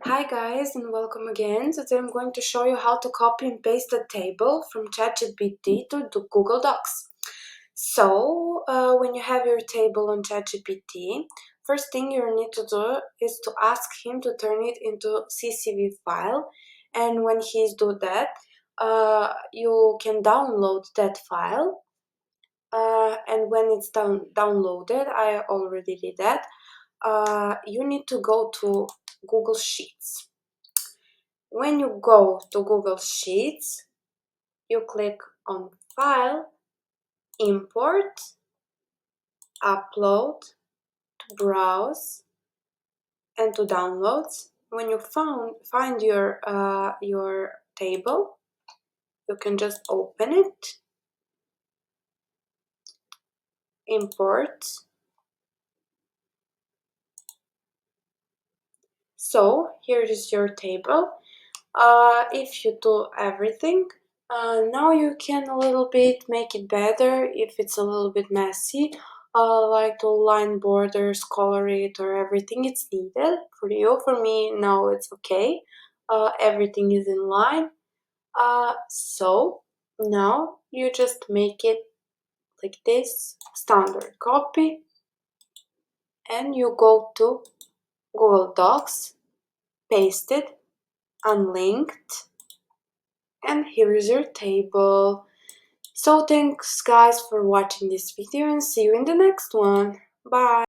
Hi guys and welcome again. Today I'm going to show you how to copy and paste a table from Chatgpt to Google Docs. So when you have your table on Chatgpt, first thing you need to do is to ask him to turn it into CSV file, and when he's do that, you can download that file. And when it's downloaded, I already did that. You need to go to Google Sheets. When you go to Google Sheets, you click on File, Import, Upload, to Browse, and to Downloads. When you find your table, you can just open it, import. So here is your table. If you do everything, now you can a little bit make it better if it's a little bit messy, like to line borders, color it, or everything it's needed for you. For me, now it's okay. Everything is in line. So now you just make it like this, standard copy, and you go to Google Docs, paste it, unlinked, and here is your table. So thanks guys for watching this video and see you in the next one. Bye.